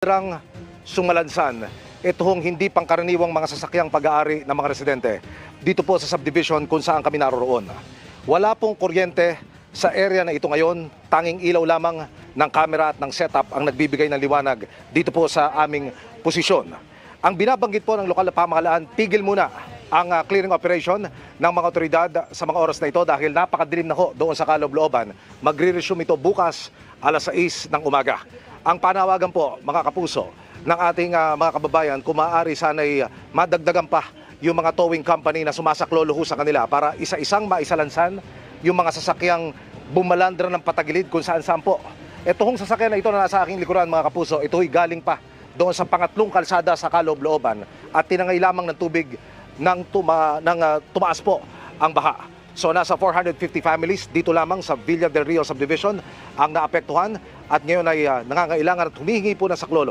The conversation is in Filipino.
Rang sumalansan itong hindi pangkaraniwang mga sasakyang pag-aari ng mga residente dito po sa subdivision kung saan kami naroroon. Wala pong kuryente sa area na ito ngayon, tanging ilaw lamang ng kamera at ng setup ang nagbibigay ng liwanag dito po sa aming posisyon. Ang binabanggit po ng lokal na pamahalaan, tigil muna ang clearing operation ng mga otoridad sa mga oras na ito dahil napakadilim na ho doon sa kaloob-looban. Magre-resume ito bukas alas 6 ng umaga. Ang panawagan po, mga kapuso, ng ating mga kababayan, kung maaari sana'y madagdagan pa yung mga towing company na sumasaklolo ho sa kanila para isa-isang maisalansan yung mga sasakyang bumalandra ng patagilid kung saan-saan po. Ito hong sasakyan na ito na nasa aking likuran, mga kapuso, ito'y galing pa doon sa pangatlong kalsada sa kaloob-looban at tinangay lamang ng tubig nang tumaas po ang baha. So nasa 450 families dito lamang sa Villa del Rio Subdivision ang naapektuhan at ngayon ay nangangailangan at humihingi po ng saklolo